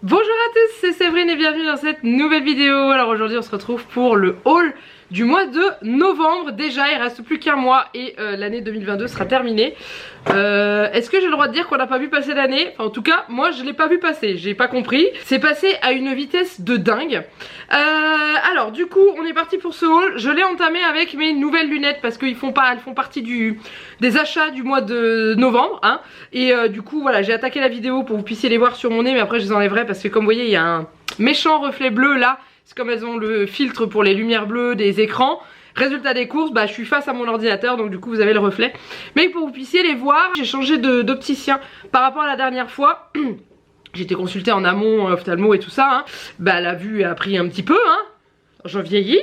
Bonjour à tous, c'est Séverine et bienvenue dans cette nouvelle vidéo. Alors aujourd'hui on se retrouve pour le haul du mois de novembre. Déjà il reste plus qu'un mois et l'année 2022 sera terminée. Est-ce que j'ai le droit de dire qu'on n'a pas vu passer l'année? Enfin en tout cas moi je l'ai pas vu passer, j'ai pas compris. C'est passé à une vitesse de dingue. Alors du coup on est parti pour ce haul. Je l'ai entamé avec mes nouvelles lunettes parce qu'elles font partie des achats du mois de novembre hein. Et du coup voilà, j'ai attaqué la vidéo pour que vous puissiez les voir sur mon nez, mais après je les enlèverai parce que comme vous voyez il y a un méchant reflet bleu là. C'est comme elles ont le filtre pour les lumières bleues des écrans. Résultat des courses, bah je suis face à mon ordinateur donc du coup vous avez le reflet. Mais pour que vous puissiez les voir, j'ai changé d'opticien par rapport à la dernière fois. J'ai été consultée en amont, ophtalmo et tout ça hein. Bah la vue a pris un petit peu hein. J'en vieillis.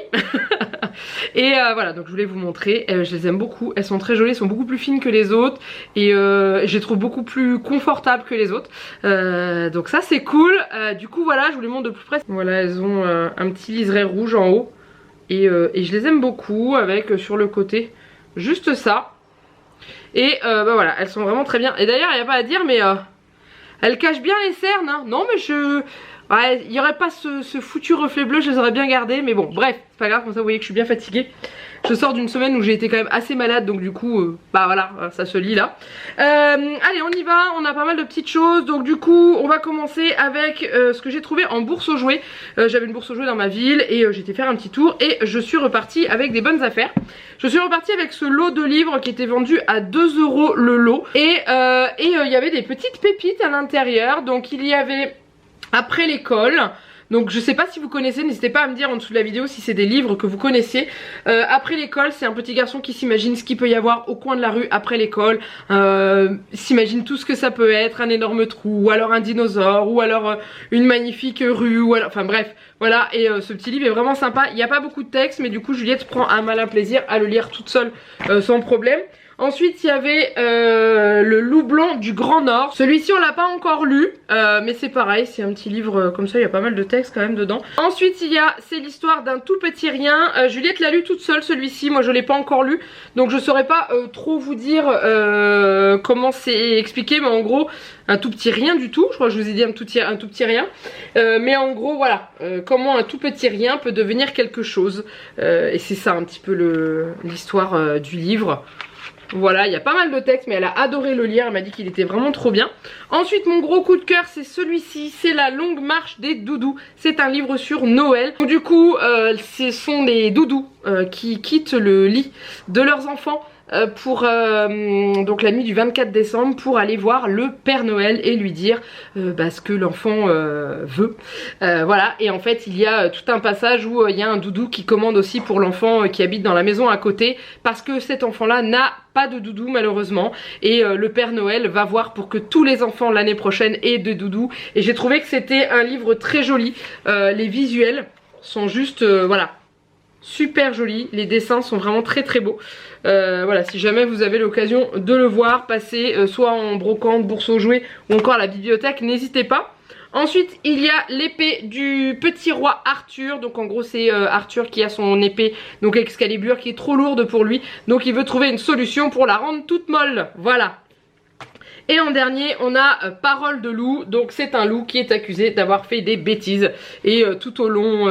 Et voilà, donc je voulais vous montrer. Je les aime beaucoup, elles sont très jolies, elles sont beaucoup plus fines que les autres. Et je les trouve beaucoup plus confortables que les autres. Donc ça c'est cool. Du coup voilà, je vous les montre de plus près. Voilà, elles ont un petit liseré rouge en haut. Et je les aime beaucoup avec sur le côté juste ça. Et bah voilà, elles sont vraiment très bien. Et d'ailleurs il n'y a pas à dire mais elles cachent bien les cernes hein. Non mais ouais, il n'y aurait pas ce foutu reflet bleu, je les aurais bien gardés. Mais bon bref, c'est pas grave, comme ça vous voyez que je suis bien fatiguée. Je sors d'une semaine où j'ai été quand même assez malade. Donc du coup, bah voilà, ça se lit là. Allez on y va, on a pas mal de petites choses. Donc du coup on va commencer avec ce que j'ai trouvé en bourse aux jouets. J'avais une bourse aux jouets dans ma ville et j'étais faire un petit tour. Et je suis repartie avec des bonnes affaires. Je suis repartie avec ce lot de livres qui était vendu à 2 € le lot. Et il y avait des petites pépites à l'intérieur. Donc il y avait Après l'école. Donc je sais pas si vous connaissez, n'hésitez pas à me dire en dessous de la vidéo si c'est des livres que vous connaissez. Après l'école, c'est un petit garçon qui s'imagine ce qu'il peut y avoir au coin de la rue après l'école. S'imagine tout ce que ça peut être, un énorme trou, ou alors un dinosaure, ou alors une magnifique rue, ou alors, enfin bref, voilà. Et ce petit livre est vraiment sympa, il n'y a pas beaucoup de texte, mais du coup Juliette prend un malin plaisir à le lire toute seule sans problème. Ensuite il y avait le Loup blanc du Grand Nord. Celui-ci on l'a pas encore lu mais c'est pareil, c'est un petit livre comme ça, il y a pas mal de textes quand même dedans. Ensuite il y a C'est l'histoire d'un tout petit rien. Juliette l'a lu toute seule celui-ci, moi je l'ai pas encore lu. Donc je saurais pas trop vous dire comment c'est expliqué. Mais en gros un tout petit rien du tout. Je crois que je vous ai dit un tout petit rien. Mais en gros voilà, comment un tout petit rien peut devenir quelque chose. Et c'est ça un petit peu l'histoire du livre. Voilà, il y a pas mal de textes mais elle a adoré le lire, elle m'a dit qu'il était vraiment trop bien. Ensuite mon gros coup de cœur c'est celui-ci, c'est La longue marche des doudous. C'est un livre sur Noël. Donc, du coup ce sont les doudous qui quittent le lit de leurs enfants pour donc la nuit du 24 décembre pour aller voir le Père Noël et lui dire ce que l'enfant veut. Voilà, et en fait il y a tout un passage où il y a un doudou qui commande aussi pour l'enfant qui habite dans la maison à côté, parce que cet enfant là n'a pas de doudou malheureusement, et le Père Noël va voir pour que tous les enfants l'année prochaine aient de doudou. Et j'ai trouvé que c'était un livre très joli. Les visuels sont juste voilà, super jolis, les dessins sont vraiment très très beaux. Voilà, si jamais vous avez l'occasion de le voir passer soit en brocante, bourse aux jouets ou encore à la bibliothèque, n'hésitez pas. Ensuite il y a l'épée du petit roi Arthur. Donc en gros c'est Arthur qui a son épée, donc Excalibur, qui est trop lourde pour lui. Donc il veut trouver une solution pour la rendre toute molle. Voilà. Et en dernier on a Parole de loup. Donc c'est un loup qui est accusé d'avoir fait des bêtises. Et tout au long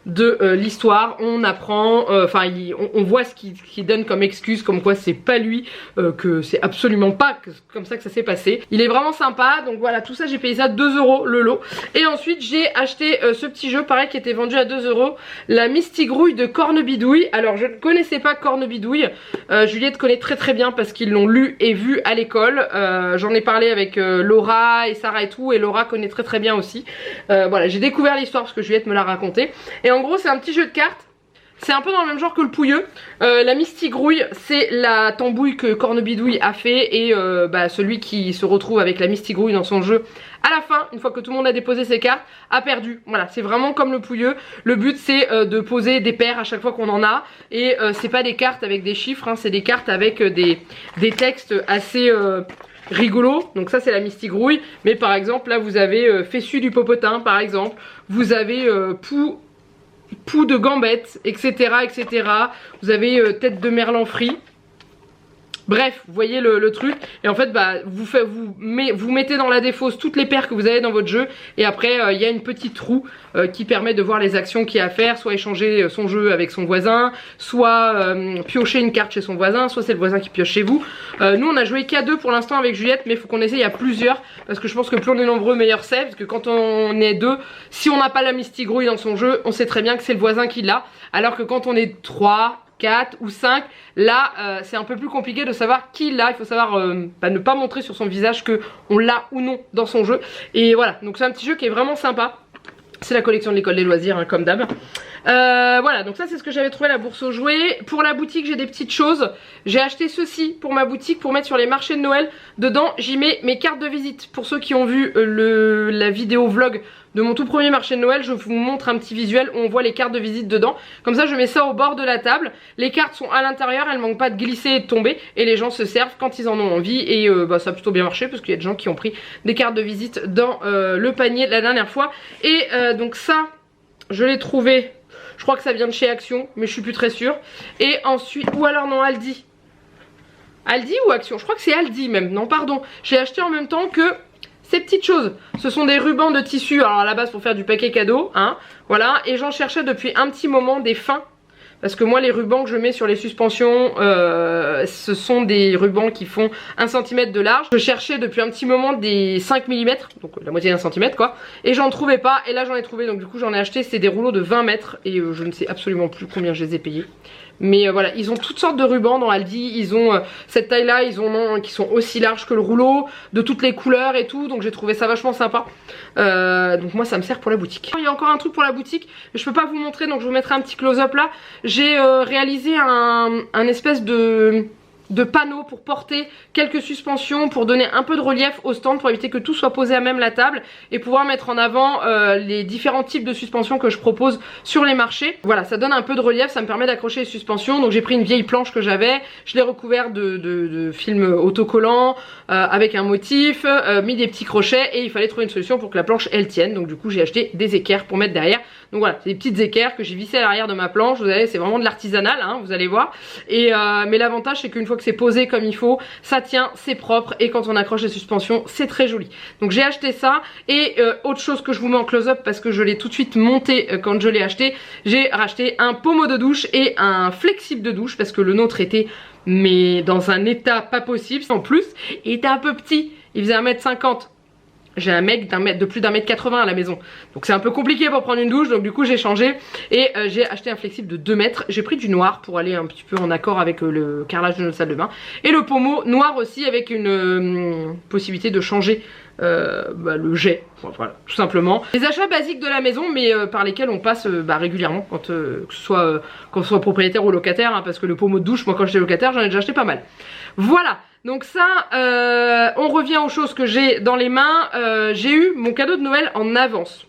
de l'histoire on apprend, on voit ce qu'il donne comme excuse, comme quoi c'est pas lui, que c'est absolument pas comme ça que ça s'est passé. Il est vraiment sympa. Donc voilà, tout ça j'ai payé ça 2 € le lot. Et ensuite j'ai acheté ce petit jeu pareil qui était vendu à 2 €, la Mistigrouille de Cornebidouille. Alors je ne connaissais pas Cornebidouille, Juliette connaît très très bien parce qu'ils l'ont lu et vu à l'école. J'en ai parlé avec Laura et Sarah et tout, et Laura connaît très très bien aussi. Voilà, j'ai découvert l'histoire parce que Juliette me l'a raconté. Et en gros c'est un petit jeu de cartes. C'est un peu dans le même genre que le Pouilleux. La Mistigrouille c'est la tambouille que Cornebidouille a fait. Et celui qui se retrouve avec la Mistigrouille dans son jeu à la fin, une fois que tout le monde a déposé ses cartes, a perdu. Voilà, c'est vraiment comme le Pouilleux. Le but c'est de poser des paires à chaque fois qu'on en a. Et c'est pas des cartes avec des chiffres hein, c'est des cartes avec des textes assez rigolo. Donc ça c'est la Mistigrouille. Mais par exemple là vous avez Fessu du Popotin par exemple. Vous avez Pou de Gambette, etc., etc. Vous avez Tête de Merlan frit. Bref, vous voyez le truc. Et en fait bah vous mettez dans la défausse toutes les paires que vous avez dans votre jeu. Et après il y a une petite roue qui permet de voir les actions qu'il y a à faire. Soit échanger son jeu avec son voisin, soit piocher une carte chez son voisin, soit c'est le voisin qui pioche chez vous. Nous on a joué qu'à 2 pour l'instant avec Juliette, mais il faut qu'on essaye à plusieurs. Parce que je pense que plus on est nombreux meilleur c'est. Parce que quand on est 2, si on n'a pas la mistigrouille dans son jeu, on sait très bien que c'est le voisin qui l'a. Alors que quand on est 3, 4 ou 5, là c'est un peu plus compliqué de savoir qui l'a. Il faut savoir ne pas montrer sur son visage que on l'a ou non dans son jeu. Et voilà, donc c'est un petit jeu qui est vraiment sympa. C'est la collection de l'école des loisirs hein, comme d'hab. Voilà, donc ça c'est ce que j'avais trouvé à la bourse aux jouets. Pour la boutique j'ai des petites choses. J'ai acheté ceci pour ma boutique pour mettre sur les marchés de Noël. Dedans j'y mets mes cartes de visite. Pour ceux qui ont vu la vidéo vlog de mon tout premier marché de Noël, je vous montre un petit visuel où on voit les cartes de visite dedans. Comme ça je mets ça au bord de la table. Les cartes sont à l'intérieur, elles manquent pas de glisser et de tomber. Et les gens se servent quand ils en ont envie. Et ça a plutôt bien marché parce qu'il y a des gens qui ont pris des cartes de visite dans le panier la dernière fois. Et donc ça, je l'ai trouvé, je crois que ça vient de chez Action, mais je suis plus très sûre. Et ensuite, ou alors non, Aldi. Aldi ou Action? Je crois que c'est Aldi même, non pardon. J'ai acheté en même temps que ces petites choses. Ce sont des rubans de tissu, alors à la base pour faire du paquet cadeau, hein, voilà. Et j'en cherchais depuis un petit moment des fins. Parce que moi les rubans que je mets sur les suspensions ce sont des rubans qui font 1 cm de large. Je cherchais depuis un petit moment des 5 mm, donc la moitié d'un centimètre quoi. Et j'en trouvais pas et là j'en ai trouvé, donc du coup j'en ai acheté. C'est des rouleaux de 20 mètres et je ne sais absolument plus combien je les ai payés. Mais voilà, ils ont toutes sortes de rubans dans Aldi. Ils ont cette taille là, ils en ont qui sont aussi larges que le rouleau, de toutes les couleurs et tout. Donc j'ai trouvé ça vachement sympa. Donc moi ça me sert pour la boutique. Il y a encore un truc pour la boutique, mais je peux pas vous montrer, donc je vous mettrai un petit close-up là. J'ai réalisé un espèce de panneaux pour porter quelques suspensions, pour donner un peu de relief au stand, pour éviter que tout soit posé à même la table et pouvoir mettre en avant les différents types de suspensions que je propose sur les marchés. Voilà, ça donne un peu de relief, ça me permet d'accrocher les suspensions. Donc j'ai pris une vieille planche que j'avais, je l'ai recouvert de film autocollant avec un motif, mis des petits crochets et il fallait trouver une solution pour que la planche elle tienne. Donc du coup j'ai acheté des équerres pour mettre derrière. Donc voilà, c'est des petites équerres que j'ai vissées à l'arrière de ma planche. Vous allez, c'est vraiment de l'artisanal, hein, vous allez voir. Et mais l'avantage c'est qu'une fois que c'est posé comme il faut, ça tient, c'est propre et quand on accroche les suspensions, c'est très joli. Donc j'ai acheté ça et autre chose que je vous mets en close-up parce que je l'ai tout de suite monté quand je l'ai acheté, j'ai racheté un pommeau de douche et un flexible de douche parce que le nôtre était mais dans un état pas possible. En plus, il était un peu petit, il faisait 1m50. J'ai un mec de plus d'1m80 à la maison. Donc c'est un peu compliqué pour prendre une douche. Donc du coup j'ai changé. Et j'ai acheté un flexible de 2 mètres. J'ai pris du noir pour aller un petit peu en accord avec le carrelage de notre salle de bain. Et le pommeau noir aussi avec une possibilité de changer le jet. Voilà, tout simplement. Les achats basiques de la maison, mais par lesquels on passe régulièrement. Quand que ce soit propriétaire ou locataire, hein, parce que le pommeau de douche, moi quand j'étais locataire, j'en ai déjà acheté pas mal. Voilà. Donc ça, on revient aux choses que j'ai dans les mains. J'ai eu mon cadeau de Noël en avance.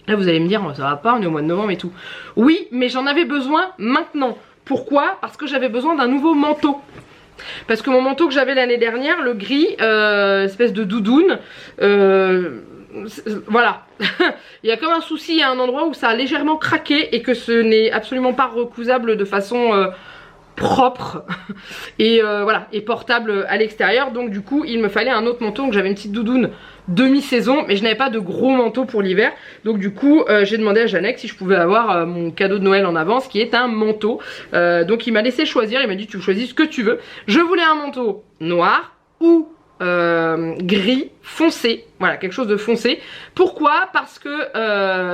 Là vous allez me dire, ça va pas, on est au mois de novembre et tout. Oui, mais j'en avais besoin maintenant. Pourquoi? Parce que j'avais besoin d'un nouveau manteau. Parce que mon manteau que j'avais l'année dernière, le gris, espèce de doudoune, voilà. Il y a comme un souci, il y a un endroit où ça a légèrement craqué et que ce n'est absolument pas recousable de façon propre et voilà, et portable à l'extérieur. Donc du coup il me fallait un autre manteau. Donc j'avais une petite doudoune demi-saison mais je n'avais pas de gros manteau pour l'hiver. Donc du coup j'ai demandé à Janek si je pouvais avoir mon cadeau de Noël en avance, qui est un manteau. Donc il m'a laissé choisir, il m'a dit tu choisis ce que tu veux. Je voulais un manteau noir ou gris foncé, voilà, quelque chose de foncé. Pourquoi? Parce que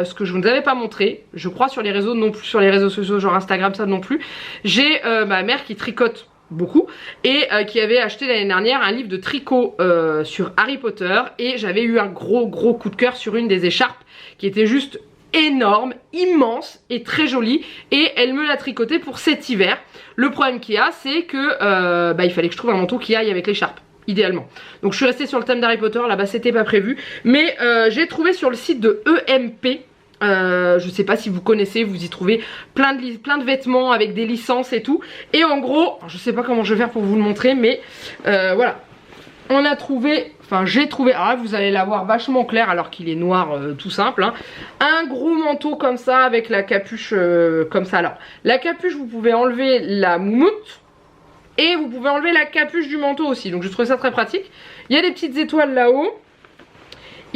ce que je ne vous avais pas montré, je crois sur les réseaux non plus, sur les réseaux sociaux genre Instagram, ça non plus, j'ai ma mère qui tricote beaucoup et qui avait acheté l'année dernière un livre de tricot sur Harry Potter, et j'avais eu un gros coup de cœur sur une des écharpes qui était juste énorme, immense et très jolie, et elle me l'a tricoté pour cet hiver. Le problème qu'il y a, c'est que il fallait que je trouve un manteau qui aille avec l'écharpe idéalement. Donc je suis restée sur le thème d'Harry Potter, là-bas c'était pas prévu, mais j'ai trouvé sur le site de EMP, je sais pas si vous connaissez, vous y trouvez plein de vêtements avec des licences et tout, et en gros, je sais pas comment je vais faire pour vous le montrer, mais voilà, on a trouvé, enfin j'ai trouvé, alors là vous allez la voir vachement clair alors qu'il est noir tout simple, hein, un gros manteau comme ça avec la capuche comme ça. Alors la capuche, vous pouvez enlever la moumoute, Et vous pouvez enlever la capuche du manteau aussi, donc je trouve ça très pratique. Il y a des petites étoiles là-haut.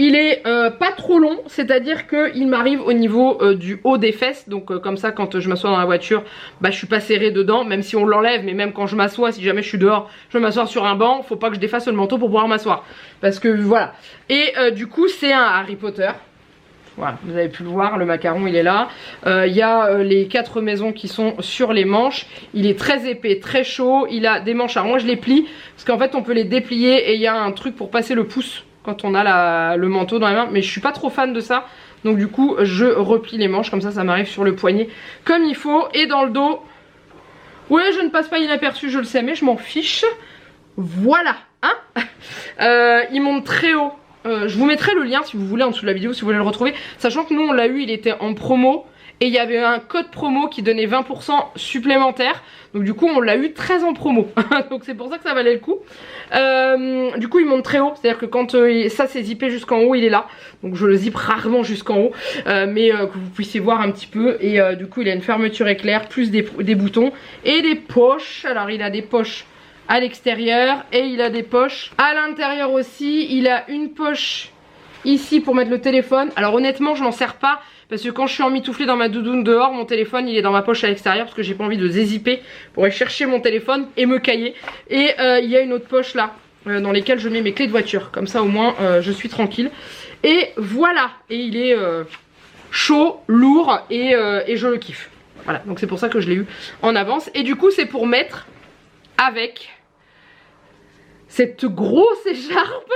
Il est pas trop long, c'est-à-dire qu'il m'arrive au niveau du haut des fesses. Donc comme ça, quand je m'assois dans la voiture, bah, je suis pas serrée dedans, même si on l'enlève. Mais même quand je m'assois, si jamais je suis dehors, je vais m'asseoir sur un banc, faut pas que je défasse le manteau pour pouvoir m'asseoir. Parce que voilà. Et du coup, c'est un Harry Potter. Voilà, vous avez pu le voir, le macaron il est là. Il y a les 4 maisons qui sont sur les manches. Il est très épais, très chaud. Il a des manches. Alors moi je les plie parce qu'en fait on peut les déplier et il y a un truc pour passer le pouce quand on a le manteau dans les mains. Mais je suis pas trop fan de ça. Donc du coup je replie les manches comme ça m'arrive sur le poignet comme il faut. Et dans le dos, ouais je ne passe pas inaperçu, je le sais mais je m'en fiche. Voilà, hein. Il monte très haut. Je vous mettrai le lien si vous voulez en dessous de la vidéo si vous voulez le retrouver. Sachant que nous on l'a eu, il était en promo. Et il y avait un code promo qui donnait 20% supplémentaire. Donc du coup on l'a eu très en promo. Donc c'est pour ça que ça valait le coup. Du coup il monte très haut. C'est-à-dire que quand ça c'est zippé jusqu'en haut, il est là. Donc je le zippe rarement jusqu'en haut. Mais que vous puissiez voir un petit peu. Et du coup il a une fermeture éclair, plus des boutons. Et des poches. Alors il a des poches à l'extérieur. Et il a des poches à l'intérieur aussi. Il a une poche ici pour mettre le téléphone. Alors honnêtement je m'en sers pas. Parce que quand je suis emmitouflée dans ma doudoune dehors, mon téléphone il est dans ma poche à l'extérieur parce que j'ai pas envie de zipper pour aller chercher mon téléphone et me cailler. Et il y a une autre poche là dans lesquelles je mets mes clés de voiture. Comme ça au moins je suis tranquille. Et voilà. Et il est chaud, lourd et je le kiffe. Voilà, donc c'est pour ça que je l'ai eu en avance. Et du coup c'est pour mettre avec cette grosse écharpe.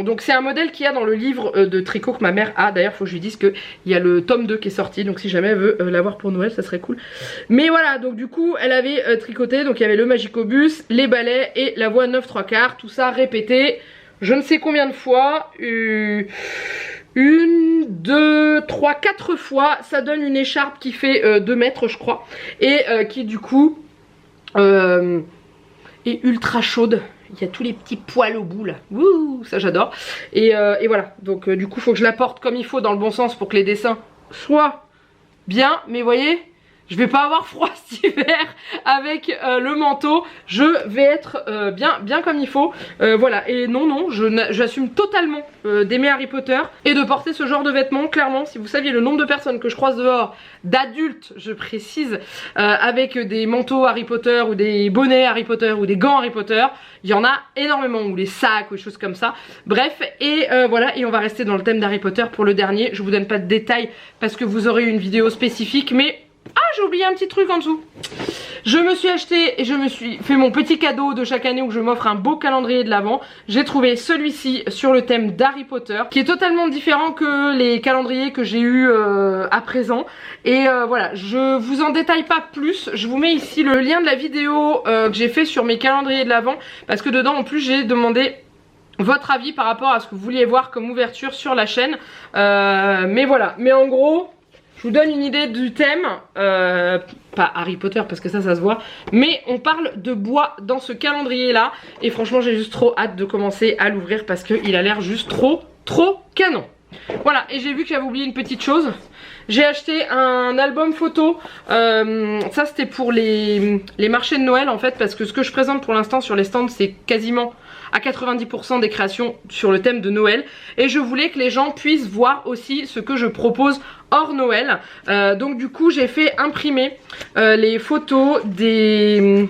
Donc c'est un modèle qu'il y a dans le livre de tricot que ma mère a. D'ailleurs faut que je lui dise qu'il y a le tome 2 qui est sorti. Donc si jamais elle veut l'avoir pour Noël ça serait cool. Mais voilà, donc du coup elle avait tricoté. Donc il y avait le Magicobus, les balais et la voie 9 3/4. Tout ça répété je ne sais combien de fois. 1, 2, 3, 4 fois. Ça donne une écharpe qui fait 2 mètres je crois. Et qui du coup est ultra chaude. Il y a tous les petits poils au bout là. Wouh, ça j'adore. Et voilà. Donc du coup, il faut que je la porte comme il faut dans le bon sens pour que les dessins soient bien. Mais vous voyez, je vais pas avoir froid cet hiver avec le manteau. Je vais être bien comme il faut. Voilà. Et non, j'assume totalement d'aimer Harry Potter et de porter ce genre de vêtements. Clairement, si vous saviez le nombre de personnes que je croise dehors, d'adultes, je précise, avec des manteaux Harry Potter ou des bonnets Harry Potter ou des gants Harry Potter, il y en a énormément, ou les sacs ou des choses comme ça. Bref, et voilà, et on va rester dans le thème d'Harry Potter pour le dernier. Je vous donne pas de détails parce que vous aurez une vidéo spécifique, mais j'ai oublié un petit truc en dessous. Je me suis acheté et je me suis fait mon petit cadeau de chaque année où je m'offre un beau calendrier de l'Avent. J'ai trouvé celui-ci sur le thème d'Harry Potter qui est totalement différent que les calendriers que j'ai eu à présent. Et voilà, je vous en détaille pas plus. Je vous mets ici le lien de la vidéo que j'ai fait sur mes calendriers de l'Avent parce que dedans en plus j'ai demandé votre avis par rapport à ce que vous vouliez voir comme ouverture sur la chaîne. Mais voilà, mais en gros je vous donne une idée du thème, pas Harry Potter parce que ça se voit, mais on parle de bois dans ce calendrier là. Et franchement j'ai juste trop hâte de commencer à l'ouvrir parce qu'il a l'air juste trop canon. Voilà, et j'ai vu que j'avais oublié une petite chose. J'ai acheté un album photo, ça c'était pour les marchés de Noël en fait. Parce que ce que je présente pour l'instant sur les stands c'est quasiment à 90% des créations sur le thème de Noël. Et je voulais que les gens puissent voir aussi ce que je propose hors Noël. Donc du coup j'ai fait imprimer les photos des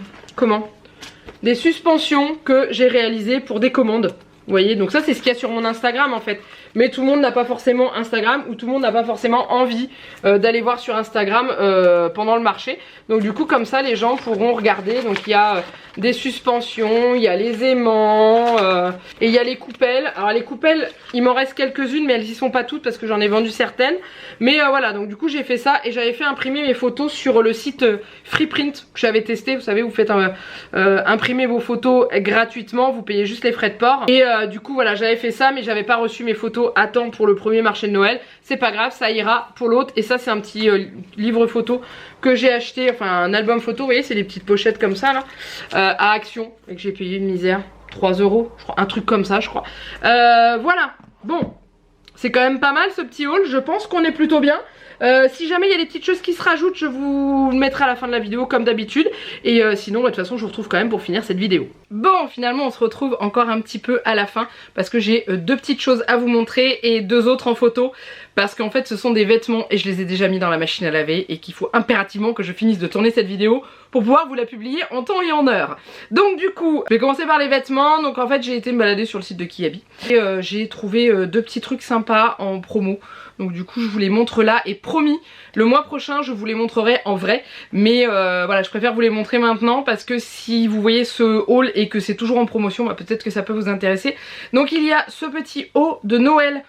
suspensions que j'ai réalisées pour des commandes. Vous voyez, donc ça c'est ce qu'il y a sur mon Instagram en fait. Mais tout le monde n'a pas forcément Instagram ou tout le monde n'a pas forcément envie d'aller voir sur Instagram pendant le marché. Donc du coup comme ça les gens pourront regarder. Donc il y a des suspensions, il y a les aimants et il y a les coupelles. Alors les coupelles il m'en reste quelques-unes mais elles y sont pas toutes parce que j'en ai vendu certaines. Mais voilà, donc du coup j'ai fait ça et j'avais fait imprimer mes photos sur le site Freeprint que j'avais testé. Vous savez, vous faites imprimer vos photos gratuitement, vous payez juste les frais de port. Et du coup voilà, j'avais fait ça mais j'avais pas reçu mes photos à temps pour le premier marché de Noël. C'est pas grave, ça ira pour l'autre. Et ça c'est un petit livre photo que j'ai acheté, enfin un album photo, vous voyez c'est des petites pochettes comme ça là, à Action, et que j'ai payé une misère, 3 €, je crois, un truc comme ça je crois. Voilà, bon, c'est quand même pas mal ce petit haul, je pense qu'on est plutôt bien. Si jamais il y a des petites choses qui se rajoutent, je vous le mettrai à la fin de la vidéo comme d'habitude. Et sinon, de toute façon, je vous retrouve quand même pour finir cette vidéo. Bon, finalement, on se retrouve encore un petit peu à la fin parce que j'ai deux petites choses à vous montrer et deux autres en photo. Parce qu'en fait, ce sont des vêtements et je les ai déjà mis dans la machine à laver et qu'il faut impérativement que je finisse de tourner cette vidéo pour pouvoir vous la publier en temps et en heure. Donc du coup, je vais commencer par les vêtements. Donc en fait, j'ai été me balader sur le site de Kiabi et j'ai trouvé deux petits trucs sympas en promo. Donc du coup je vous les montre là et promis le mois prochain je vous les montrerai en vrai. Mais voilà, je préfère vous les montrer maintenant parce que si vous voyez ce haul et que c'est toujours en promotion, bah, peut-être que ça peut vous intéresser. Donc il y a ce petit haut de Noël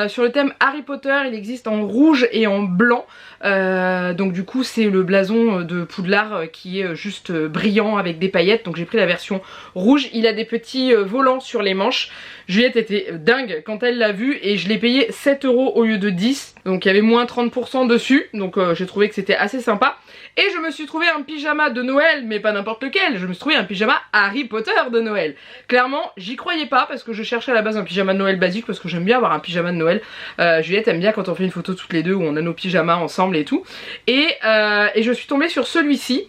sur le thème Harry Potter, il existe en rouge et en blanc. Donc du coup c'est le blason de Poudlard qui est juste brillant avec des paillettes. Donc j'ai pris la version rouge, il a des petits volants sur les manches. Juliette était dingue quand elle l'a vu et je l'ai payé 7 € au lieu de 10. Donc il y avait moins 30% dessus, donc j'ai trouvé que c'était assez sympa. Et je me suis trouvé un pyjama de Noël, mais pas n'importe lequel, je me suis trouvé un pyjama Harry Potter de Noël. Clairement j'y croyais pas parce que je cherchais à la base un pyjama de Noël basique parce que j'aime bien avoir un pyjama de Noël. Juliette aime bien quand on fait une photo toutes les deux où on a nos pyjamas ensemble et tout. Et je suis tombée sur celui-ci.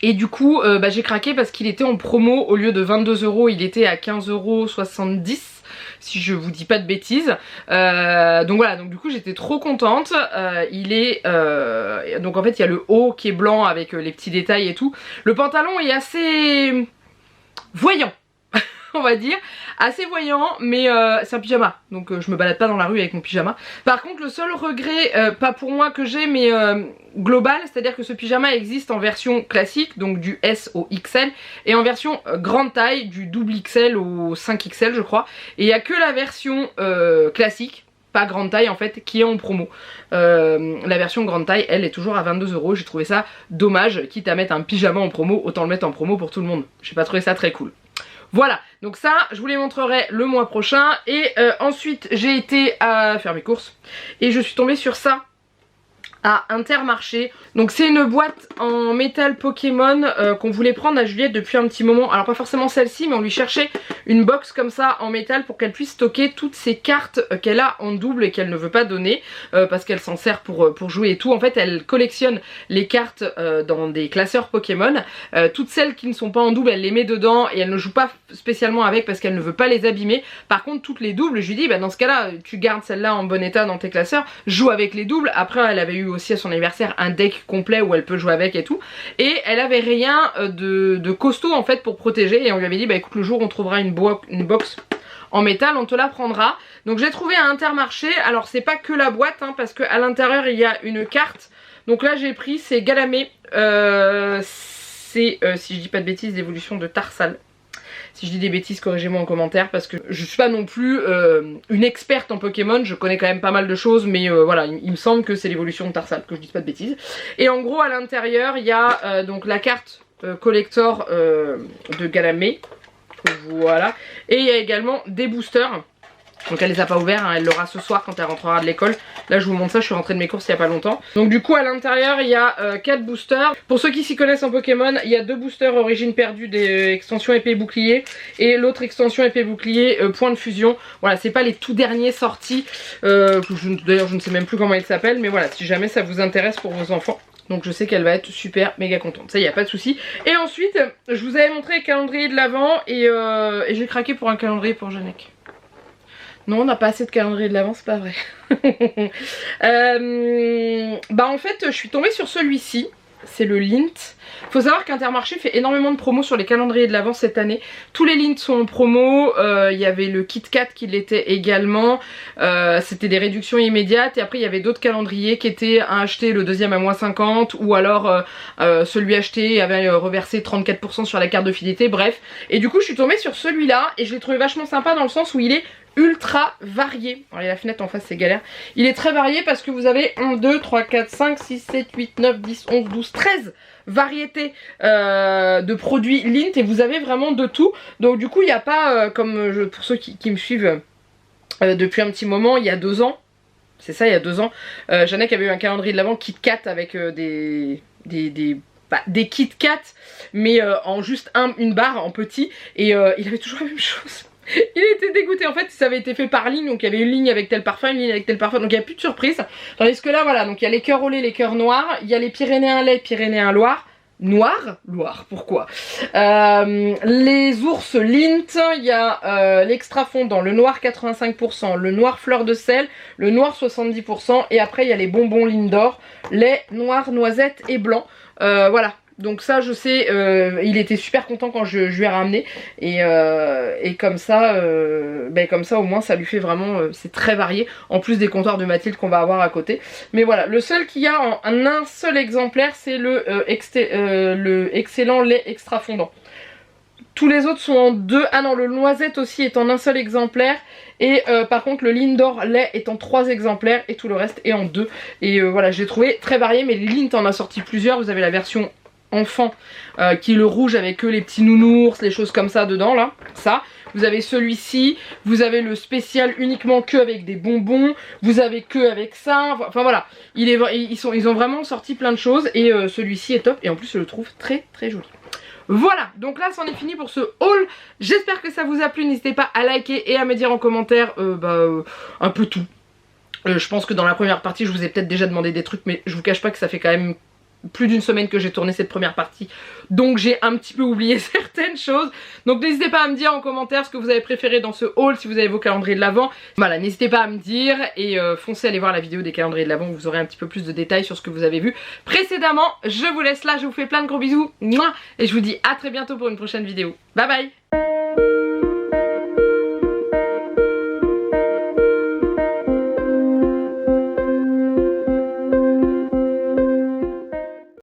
Et du coup j'ai craqué parce qu'il était en promo. Au lieu de 22 €, il était à 15,70 € si je vous dis pas de bêtises. Donc voilà, donc du coup j'étais trop contente. Il est donc en fait il y a le haut qui est blanc avec les petits détails et tout. Le pantalon est assez voyant on va dire, assez voyant, mais c'est un pyjama, donc je me balade pas dans la rue avec mon pyjama. Par contre le seul regret, pas pour moi que j'ai, mais global, c'est à dire que ce pyjama existe en version classique, donc du S au XL, et en version grande taille, du double XL au 5XL je crois, et il n'y a que la version classique, pas grande taille en fait, qui est en promo. La version grande taille elle est toujours à 22 €, j'ai trouvé ça dommage, quitte à mettre un pyjama en promo, autant le mettre en promo pour tout le monde. J'ai pas trouvé ça très cool. Voilà, donc ça je vous les montrerai le mois prochain. Et ensuite j'ai été à faire mes courses et je suis tombée sur ça à Intermarché. Donc c'est une boîte en métal Pokémon qu'on voulait prendre à Juliette depuis un petit moment. Alors pas forcément celle-ci, mais on lui cherchait une box comme ça en métal pour qu'elle puisse stocker toutes ses cartes qu'elle a en double et qu'elle ne veut pas donner parce qu'elle s'en sert pour jouer et tout. En fait elle collectionne les cartes dans des classeurs Pokémon. Toutes celles qui ne sont pas en double elle les met dedans et elle ne joue pas spécialement avec parce qu'elle ne veut pas les abîmer. Par contre toutes les doubles, je lui dis bah dans ce cas là tu gardes celle-là en bon état dans tes classeurs, joue avec les doubles. Après elle avait eu aussi à son anniversaire un deck complet où elle peut jouer avec et tout, et elle avait rien de costaud en fait pour protéger, et on lui avait dit bah écoute le jour où on trouvera une box en métal on te la prendra. Donc j'ai trouvé à Intermarché. Alors c'est pas que la boîte hein, parce qu'à l'intérieur il y a une carte. Donc là j'ai pris, c'est Galamé, c'est si je dis pas de bêtises l'évolution de Tarsal. Si je dis des bêtises, corrigez-moi en commentaire parce que je suis pas non plus une experte en Pokémon, je connais quand même pas mal de choses, mais voilà, il me semble que c'est l'évolution de Tarsal, que je dise pas de bêtises. Et en gros à l'intérieur il y a donc la carte collector de Galamé, voilà, et il y a également des boosters. Donc elle les a pas ouverts, hein, elle l'aura ce soir quand elle rentrera de l'école. Là je vous montre ça, je suis rentrée de mes courses il y a pas longtemps. Donc du coup à l'intérieur il y a 4 boosters. Pour ceux qui s'y connaissent en Pokémon, il y a 2 boosters origine perdue des extensions épée bouclier. Et l'autre extension épée bouclier point de fusion. Voilà, c'est pas les tout derniers sortis. D'ailleurs je ne sais même plus comment ils s'appellent. Mais voilà, si jamais ça vous intéresse pour vos enfants. Donc je sais qu'elle va être super méga contente, ça y a pas de souci. Et ensuite je vous avais montré le calendrier de l'Avent et j'ai craqué pour un calendrier pour Janek. Non, on n'a pas assez de calendrier de l'Avent, c'est pas vrai. Bah en fait, je suis tombée sur celui-ci. C'est le Lint. Faut savoir qu'Intermarché fait énormément de promos sur les calendriers de l'Avent cette année. Tous les Lint sont en promo. Il y avait le Kit Kat qui l'était également. C'était des réductions immédiates. Et après il y avait d'autres calendriers qui étaient un acheté, le deuxième à moins 50. Ou alors celui acheté avait reversé 34% sur la carte de fidélité. Bref. Et du coup je suis tombée sur celui-là. Et je l'ai trouvé vachement sympa dans le sens où il est ultra varié. Alors la fenêtre en face c'est galère. Il est très varié parce que vous avez 1, 2, 3, 4, 5, 6, 7, 8, 9, 10, 11, 12, 13 variétés de produits Lint et vous avez vraiment de tout. Donc du coup il n'y a pas comme pour ceux qui me suivent depuis un petit moment, il y a 2 ans. C'est ça, il y a 2 ans. Janek avait eu un calendrier de l'Avent Kit Kat avec des Kit Kat mais en juste une barre en petit et il avait toujours la même chose. Il était dégoûté, en fait ça avait été fait par ligne, donc il y avait une ligne avec tel parfum, une ligne avec tel parfum, donc il n'y a plus de surprise. Tandis que là voilà, donc il y a les cœurs au lait, les cœurs noirs, il y a les Pyrénéens lait, Pyrénéens Loire. Loire, pourquoi les ours Lint, il y a l'extra fondant, le noir 85%, le noir fleur de sel, le noir 70%, et après il y a les bonbons Lindor, lait, noir, noisette et blanc. Voilà. Donc ça je sais, il était super content quand je lui ai ramené et comme ça au moins ça lui fait vraiment, c'est très varié en plus des comptoirs de Mathilde qu'on va avoir à côté. Mais voilà, le seul qu'il y a en un seul exemplaire c'est le excellent lait extra fondant. Tous les autres sont en deux. Ah non, le noisette aussi est en un seul exemplaire. Et par contre le Lindor lait est en 3 exemplaires et tout le reste est en 2. Et voilà, j'ai trouvé très varié, mais Lint en a sorti plusieurs. Vous avez la version enfant qui est le rouge avec les petits nounours, les choses comme ça dedans là, ça. Vous avez celui-ci, vous avez le spécial uniquement que avec des bonbons, vous avez que avec ça, enfin voilà, ils ont vraiment sorti plein de choses et celui-ci est top et en plus je le trouve très très joli. Voilà, donc là c'en est fini pour ce haul, j'espère que ça vous a plu, n'hésitez pas à liker et à me dire en commentaire un peu tout. Je pense que dans la première partie je vous ai peut-être déjà demandé des trucs, mais je vous cache pas que ça fait quand même plus d'une semaine que j'ai tourné cette première partie, donc j'ai un petit peu oublié certaines choses. Donc n'hésitez pas à me dire en commentaire ce que vous avez préféré dans ce haul, si vous avez vos calendriers de l'Avent. Voilà, n'hésitez pas à me dire et foncez aller voir la vidéo des calendriers de l'Avent où vous aurez un petit peu plus de détails sur ce que vous avez vu précédemment. Je vous laisse là, je vous fais plein de gros bisous et je vous dis à très bientôt pour une prochaine vidéo. Bye bye.